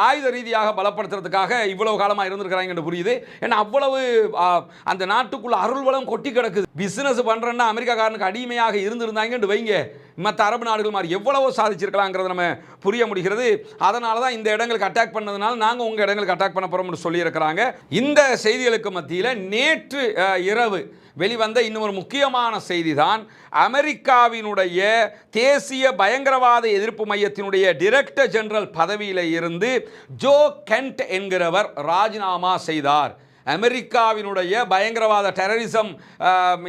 ஆயுத ரீதியாக பலப்படுத்துறதுக்காக இவ்வளவு காலமாக இருந்திருக்கிறாங்கன்னு புரியுது. ஏன்னா அவ்வளவு அந்த நாட்டுக்குள்ள அருள் வளம் கொட்டி கிடக்குது. பிசினஸ் பண்றேன்னா அமெரிக்காக்காரனுக்கு அடிமையாக இருந்திருந்தாங்கன்னு வைங்க, மற்ற அரபு நாடுகள் மாதிரி எவ்வளவோ சாதிச்சிருக்கலாங்கிறத நம்ம புரிய முடிகிறது. அதனால தான் இந்த இடங்களுக்கு அட்டாக் பண்ணதுனால நாங்கள் உங்கள் இடங்களுக்கு அட்டாக் பண்ண போகிறோம்னு சொல்லியிருக்கிறாங்க. இந்த செய்திகளுக்கு மத்தியில் நேற்று இரவு வெளிவந்த இன்னும் ஒரு முக்கியமான செய்தி தான், அமெரிக்காவினுடைய தேசிய பயங்கரவாத எதிர்ப்பு மையத்தினுடைய டைரக்டர் ஜெனரல் பதவியில் இருந்து ஜோ கென்ட் என்கிறவர் ராஜினாமா செய்தார். அமெரிக்காவினுடைய பயங்கரவாத டெரரிசம்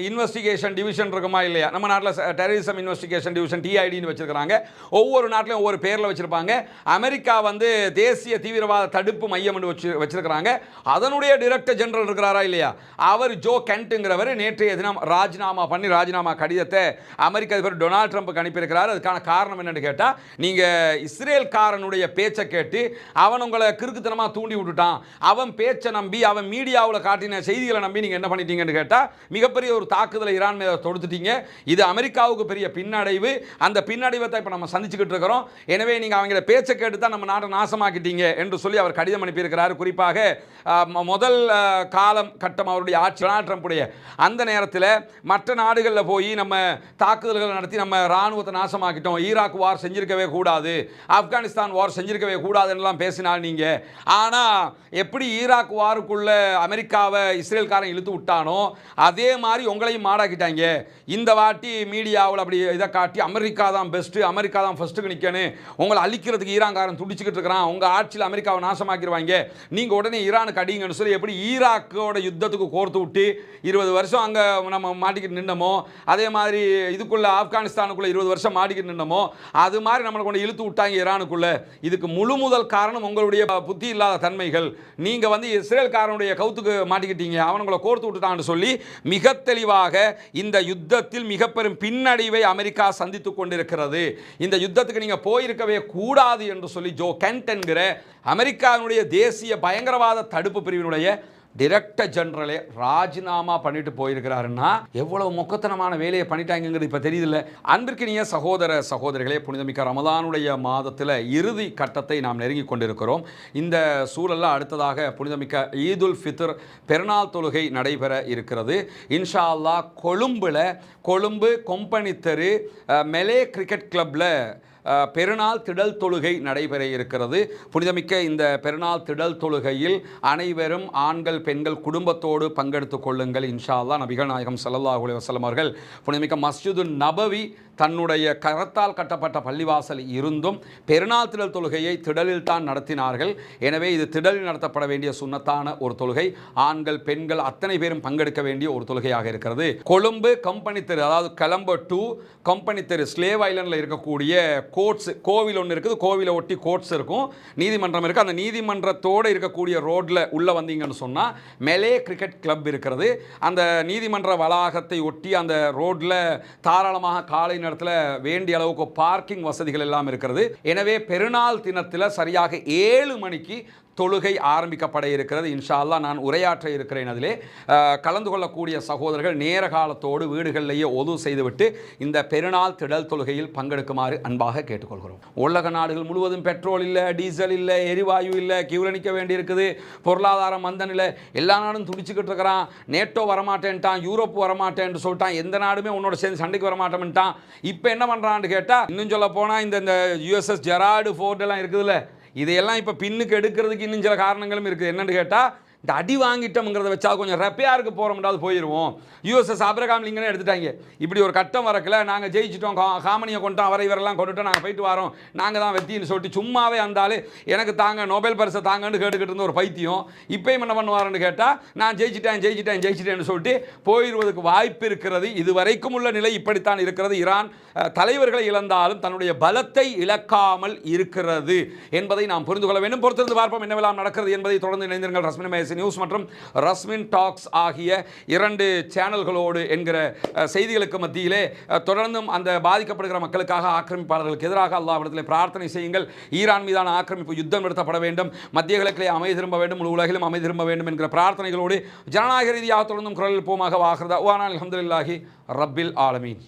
இன்வெஸ்டிகேஷன் டிவிஷன் இருக்குமா இல்லையா? நம்ம நாட்டில் டெரரிசம் இன்வெஸ்டிகேஷன் டிவிஷன் டிஐடின்னு வச்சிருக்காங்க. ஒவ்வொரு நாட்டிலையும் ஒவ்வொரு பேரில் வச்சிருப்பாங்க. அமெரிக்கா தேசிய தீவிரவாத தடுப்பு மையம் வச்சிருக்கிறாங்க. அதனுடைய டைரக்டர் ஜெனரல் இருக்கிறாரா இல்லையா, அவர் ஜோ கென்ட்ங்கிறவர் நேற்றைய தினம் ராஜினாமா பண்ணி ராஜினாமா கடிதத்தை அமெரிக்க அதிபர் டொனால்ட் ட்ரம்ப் அனுப்பியிருக்கிறார். அதுக்கான காரணம் என்னன்னு கேட்டால், நீங்கள் இஸ்ரேல்காரனுடைய பேச்சை கேட்டு அவன் உங்களை கிறுக்குத்தனமாக தூண்டி விட்டுட்டான், அவன் பேச்சை நம்பி அவன் மீடியாவில் காட்டின செய்திகளை நம்பி நீங்கள் என்ன பண்ணிட்டீங்கன்னு கேட்டால் மிகப்பெரிய ஒரு தாக்குதலை ஈரான் மீது தொடுத்துட்டீங்க. இது அமெரிக்காவுக்கு பெரிய பின்னடைவு. அந்த பின்னடைவை தான் இப்போ நம்ம சந்திச்சுக்கிட்டு இருக்கிறோம். எனவே நீங்கள் அவங்கள பேச்சை கேட்டு தான் நம்ம நாட்டை நாசமாக்கிட்டீங்க என்று சொல்லி அவர் கடிதம் அனுப்பியிருக்கிறார். குறிப்பாக முதல் காலம் கட்டம் அவருடைய ஆட்சி டொனால்ட் ட்ரம்புடைய அந்த நேரத்தில் மற்ற நாடுகளில் போய் நம்ம தாக்குதல்கள் நடத்தி நம்ம இராணுவத்தை நாசமாக்கிட்டோம், ஈராக் வார் செஞ்சிருக்கவே கூடாது, ஆப்கானிஸ்தான் வார் செஞ்சிருக்கவே கூடாதுன்னெலாம் பேசினால் நீங்கள், ஆனால் எப்படி ஈராக் வாருக்குள்ள அமெரிக்காவை இஸ்ரேல்காரன் இழுத்து விட்டானோ அதே மாதிரி உங்களையும் மாடாக்கிட்டாங்க. இந்த வாட்டி மீடியாவில் அப்படி இதை காட்டி அமெரிக்கா தான் பெஸ்ட்டு, அமெரிக்கா தான் ஃபர்ஸ்ட்டுக்கு நிற்கணும், உங்களை அழிக்கிறதுக்கு ஈரான்காரன் துடிச்சுக்கிட்டு இருக்கிறான், உங்கள் ஆட்சியில் அமெரிக்காவை நாசமாக்கிடுவாங்க, நீங்கள் உடனே ஈரானுக்கு அடிங்கன்னு சொல்லி எப்படி ஈராக்கோட யுத்தத்துக்கு கோர்த்து விட்டு 20 வருஷம் அங்கே நம்ம மாட்டிக்கிட்டு நின்னமோ, அதே மாதிரி இதுக்குள்ள ஆப்கானிஸ்தானுக்குள்ள 20 வருஷம் மாட்டிக்கிட்டு நின்னமோ, அது மாதிரி நம்மளை கொண்டு இழுத்து விட்டாங்க ஈரானுக்குள்ள. இதுக்கு முழு முதல் காரணம் உங்களுடைய புத்தி இல்லாத தன்மைகள். நீங்கள் இஸ்ரேல்காரனுடைய கவுத்துக்கு மாட்டிக்கிட்டீங்க, அவனுங்களை கோர்த்து விட்டுட்டான்னு சொல்லி மிக தெளிவாக இந்த யுத்தத்தில் மிக பெரும் பின்னடைவை அமெரிக்கா சந்தித்துக் கொண்டிருக்கிறது. இந்த யுத்தத்துக்கு நீங்க போயிருக்கவே கூடாது என்று சொல்லி ஜோ கென்ட் என்கிற அமெரிக்காவினுடைய தேசிய பயங்கரவாத தடுப்பு பிரிவினுடைய டைரக்டர் ஜெனரலே ராஜினாமா பண்ணிட்டு போயிருக்கிறாருன்னா எவ்வளவு மொக்கத்தனமான வேலையை பண்ணிட்டாங்கிறது இப்போ தெரியுதில்ல. அன்பிற்கினிய சகோதர சகோதரிகளே, புனிதமிக்க ரமலானுடைய மாதத்தில் இறுதி கட்டத்தை நாம் நெருங்கி கொண்டிருக்கிறோம். இந்த சூழலில் அடுத்ததாக புனிதமிக்க ஈதுல் ஃபித்ர் பெருநாள் தொழுகை நடைபெற இருக்கிறது. இன்ஷா அல்லாஹ் கொழும்பு கொம்பனி தெரு மெலே கிரிக்கெட் கிளப்பில் பெருநாள் திடல் தொழுகை நடைபெற இருக்கிறது. புனிதமிக்க இந்த பெருநாள் திடல் தொழுகையில் அனைவரும் ஆண்கள் பெண்கள் குடும்பத்தோடு பங்கெடுத்துக் கொள்ளுங்கள் இன்ஷா அல்லாஹ். நபிகள் நாயகம் ஸல்லல்லாஹு அலைஹி வஸல்லம் அவர்கள் புனிதமிக்க மஸ்ஜிது நபவி தன்னுடைய கரத்தால் கட்டப்பட்ட பள்ளிவாசல் இருந்தும் பெருநாள் திடல் தொழுகையை திடலில் தான் நடத்தினார்கள். எனவே இது திடலில் நடத்தப்பட வேண்டிய சுன்னத்தான ஒரு தொழுகை. ஆண்கள் பெண்கள் அத்தனை பேரும் பங்கெடுக்க வேண்டிய ஒரு தொழுகையாக இருக்கிறது. கொழும்பு கம்பெனி தெரு, அதாவது கொலம்போ டு கம்பெனி தெரு, ஸ்லேவ் ஐலண்டில் இருக்கக்கூடிய கோர்ட்ஸ் கோவில் ஒன்று இருக்குது. கோவிலை ஒட்டி கோர்ட்ஸ் இருக்கும், நீதிமன்றம் இருக்குது. அந்த நீதிமன்றத்தோடு இருக்கக்கூடிய ரோட்டில் உள்ளே வந்தீங்கன்னு சொன்னால் மெலே கிரிக்கெட் கிளப் இருக்கிறது. அந்த நீதிமன்ற வளாகத்தை ஒட்டி அந்த ரோட்டில் தாராளமாக காலை நேரத்தில் வேண்டிய அளவுக்கு பார்க்கிங் வசதிகள் எல்லாம் இருக்கிறது. எனவே பெருநாள் தினத்தில் சரியாக 7 மணிக்கு தொழுகை ஆரம்பிக்கப்பட இருக்கிறது. இன்ஷா அல்லாஹ் நான் உரையாற்ற இருக்கிறேன். அதிலே கலந்து கொள்ளக்கூடிய சகோதரர்கள் நேர காலத்தோடு வீடுகளிலேயே ஒது செய்துவிட்டு இந்த பெருநாள் திடல் தொழுகையில் பங்கெடுக்குமாறு அன்பாக கேட்டுக்கொள்கிறோம். உலக நாடுகள் முழுவதும் பெட்ரோல் இல்லை, டீசல் இல்லை, எரிவாயு இல்லை, கியூல நிற்க வேண்டியிருக்குது, பொருளாதாரம் மந்தன் இல்லை, எல்லா நாடும் துடிச்சுக்கிட்டு இருக்கிறான். நேட்டோ வரமாட்டேன்ட்டான், யூரோப் வரமாட்டேன்னு சொல்லிட்டான், எந்த நாடுமே உன்னோட சேர்ந்து சண்டைக்கு வரமாட்டேன்ட்டான். இப்போ என்ன பண்ணுறான்னு கேட்டால், இன்னும் சொல்ல போனால் இந்த யுஎஸ்எஸ் ஜெரால்டு ஃபோர்ட் எல்லாம் இருக்குதுல்ல, இதையெல்லாம் இப்போ பின்னுக்கு எடுக்கிறதுக்கு இன்னும் சில காரணங்களும் இருக்குது. என்னென்னு கேட்டால், இந்த அடி வாங்கிட்டோம்ங்கிறத வச்சா கொஞ்சம் ரெப்பையாருக்கு போகிறோம்டாது போயிடுவோம். யூஎஸ்எஸ் ஆபிரகாம் லிங்கனே எடுத்துட்டாங்க. இப்படி ஒரு கட்டம் வரக்கில் நாங்கள் ஜெயிச்சிட்டோம், காமனியை கொண்டோம், அவரை இவரெல்லாம் கொண்டுட்டோம், நாங்கள் போயிட்டு வரோம், நாங்கள் தான் வெற்றின்னு சொல்லிட்டு சும்மாவே இருந்தாலும் எனக்கு தாங்க நோபல் பரிசை தாங்கன்னு கேட்டுக்கிட்டு இருந்த ஒரு பைத்தியம் இப்போயும் என்ன பண்ணுவாருன்னு கேட்டால், நான் ஜெயிச்சிட்டேன்னு சொல்லிட்டு போயிடுவதற்கு வாய்ப்பு இருக்கிறது. இது வரைக்கும் உள்ள நிலை இப்படித்தான் இருக்கிறது. ஈரான் தலைவர்களை இழந்தாலும் தன்னுடைய பலத்தை இழக்காமல் இருக்கிறது என்பதை நாம் புரிந்து கொள்ள வேண்டும். பொறுத்திருந்து பார்ப்போம் என்னவெல்லாம் நடக்கிறது என்பதை. தொடர்ந்து இணைந்திருங்கள் ரஸ்மின் மேசி நியூஸ் மற்றும் ரஸ்மின் டாக்ஸ் ஆகிய 2 சேனல்களோடு என்கிற செய்திகளுக்கு மத்தியிலே தொடர்ந்தும் அந்த பாதிக்கப்படுகிற மக்களுக்காக, ஆக்கிரமிப்பாளர்களுக்கு எதிராக அல்லாஹ்விடத்திலே பிரார்த்தனை செய்யுங்கள். ஈரான் மீதான ஆக்கிரமிப்பு யுத்தம் நிறுத்தப்பட வேண்டும், மத்திய கிழக்கிலே அமைதி திரும்ப வேண்டும், முழு உலகிலும் அமைதி திரும்ப வேண்டும் என்கிற பிரார்த்தனைகளோடு ஜனநாயக ரீதியாக தொடர்ந்தும் குரல் போமாக வாகிறதா. அல்ஹம்துலில்லாஹி ரப்பில் ஆலமீன்.